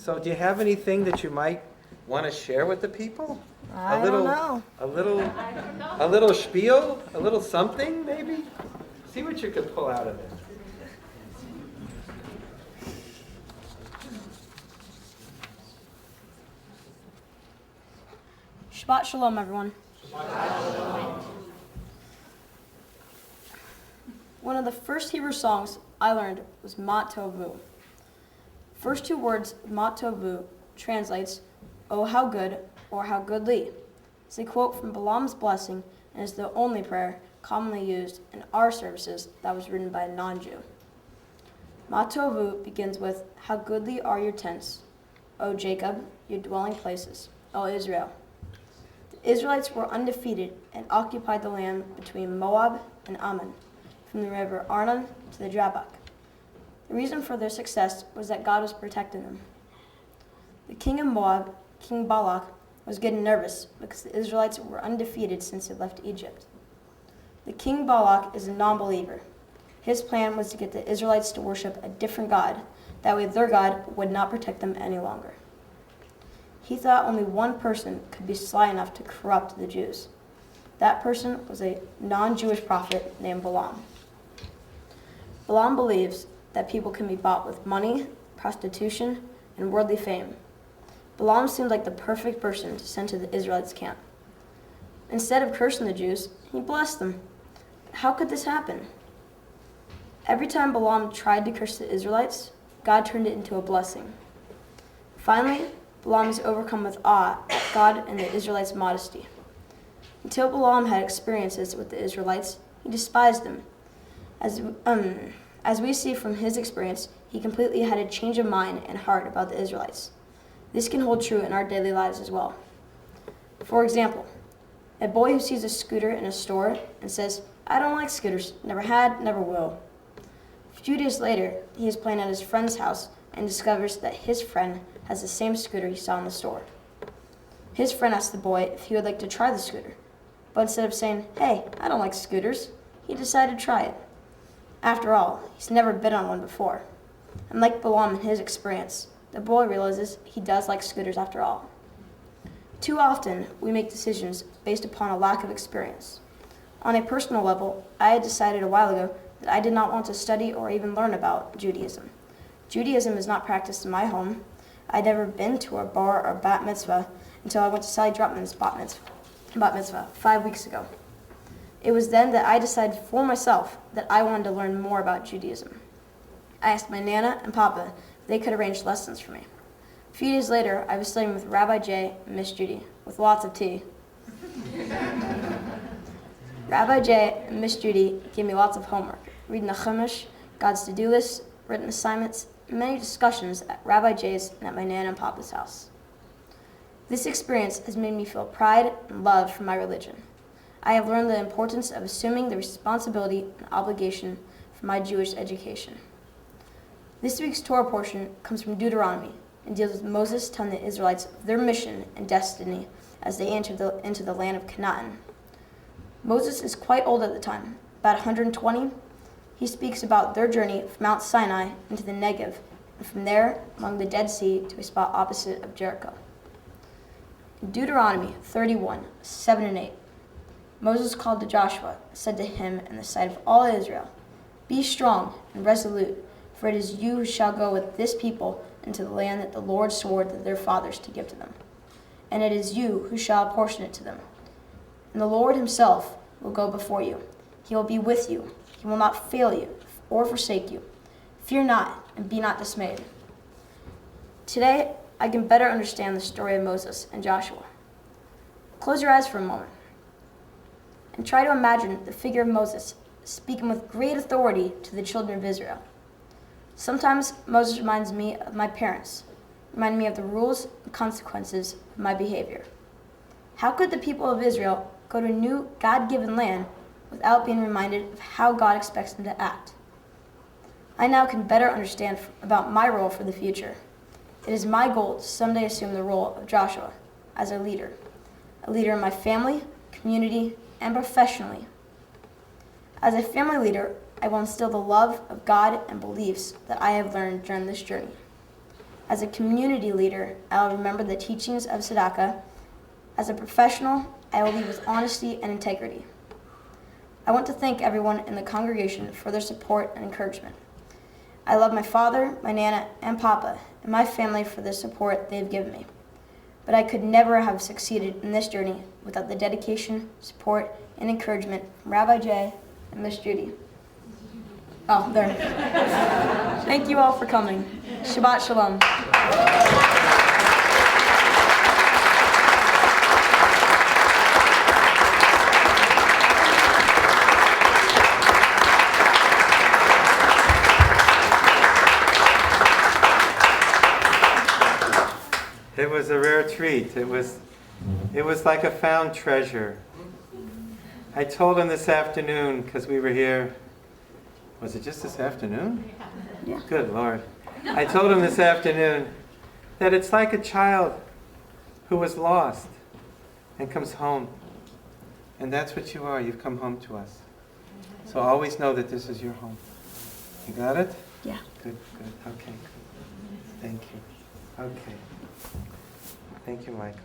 So do you have anything that you might want to share with the people? I don't know. A little spiel? A little something, maybe? See what you could pull out of it. Shabbat Shalom, everyone. One of the first Hebrew songs I learned was Mat Tovu. First two words of Mat Tovu translates, "Oh, how good," or "how goodly." It's a quote from Balaam's blessing and is the only prayer commonly used in our services that was written by a non-Jew. Mat Tovu begins with, "How goodly are your tents, O Jacob, your dwelling places, O Israel." The Israelites were undefeated and occupied the land between Moab and Ammon, from the river Arnon to the Jabbok. The reason for their success was that God was protecting them. The king of Moab, King Balak, was getting nervous because the Israelites were undefeated since they left Egypt. The king Balak is a non-believer. His plan was to get the Israelites to worship a different God. That way their God would not protect them any longer. He thought only one person could be sly enough to corrupt the Jews. That person was a non-Jewish prophet named Balaam. Balaam believes that people can be bought with money, prostitution, and worldly fame. Balaam seemed like the perfect person to send to the Israelites' camp. Instead of cursing the Jews, he blessed them. How could this happen? Every time Balaam tried to curse the Israelites, God turned it into a blessing. Finally, Balaam is overcome with awe at God and the Israelites' modesty. Until Balaam had experiences with the Israelites, he despised them. As we see from his experience, he completely had a change of mind and heart about the Israelites. This can hold true in our daily lives as well. For example, a boy who sees a scooter in a store and says, "I don't like scooters, never had, never will." A few days later, he is playing at his friend's house and discovers that his friend has the same scooter he saw in the store. His friend asks the boy if he would like to try the scooter, but instead of saying, "Hey, I don't like scooters," he decided to try it. After all, he's never been on one before. And like Balaam in his experience, the boy realizes he does like scooters after all. Too often, we make decisions based upon a lack of experience. On a personal level, I had decided a while ago that I did not want to study or even learn about Judaism. Judaism is not practiced in my home. I'd never been to a bar or bat mitzvah until I went to Sally Drutman's bat mitzvah 5 weeks ago. It was then that I decided for myself that I wanted to learn more about Judaism. I asked my Nana and Papa if they could arrange lessons for me. A few days later, I was studying with Rabbi Jay and Miss Judy, with lots of tea. Rabbi Jay and Miss Judy gave me lots of homework, reading the Chumash, God's to-do list, written assignments, and many discussions at Rabbi Jay's and at my Nana and Papa's house. This experience has made me feel pride and love for my religion. I have learned the importance of assuming the responsibility and obligation for my Jewish education. This week's Torah portion comes from Deuteronomy and deals with Moses telling the Israelites of their mission and destiny as they enter into the land of Canaan. Moses is quite old at the time, about 120. He speaks about their journey from Mount Sinai into the Negev, and from there along the Dead Sea to a spot opposite of Jericho. In Deuteronomy 31, 7 and 8, Moses called to Joshua and said to him in the sight of all Israel, "Be strong and resolute, for it is you who shall go with this people into the land that the Lord swore to their fathers to give to them. And it is you who shall apportion it to them. And the Lord himself will go before you. He will be with you. He will not fail you or forsake you. Fear not and be not dismayed." Today, I can better understand the story of Moses and Joshua. Close your eyes for a moment and try to imagine the figure of Moses speaking with great authority to the children of Israel. Sometimes Moses reminds me of my parents, remind me of the rules and consequences of my behavior. How could the people of Israel go to a new God-given land without being reminded of how God expects them to act? I now can better understand about my role for the future. It is my goal to someday assume the role of Joshua as a leader in my family, community, and professionally. As a family leader, I will instill the love of God and beliefs that I have learned during this journey. As a community leader, I will remember the teachings of tzedakah. As a professional, I will lead with honesty and integrity. I want to thank everyone in the congregation for their support and encouragement. I love my father, my Nana, and Papa, and my family for the support they have given me. But I could never have succeeded in this journey without the dedication, support, and encouragement from Rabbi Jay and Miss Judy. Oh, there. Thank you all for coming. Shabbat Shalom. It was a rare treat. It was like a found treasure. I told him this afternoon, because we were here, was it just this afternoon? Yeah. Good Lord. I told him this afternoon that it's like a child who was lost and comes home. And that's what you are. You've come home to us. So always know that this is your home. You got it? Yeah. Good. Okay, good. Thank you. Okay. Thank you, Michael.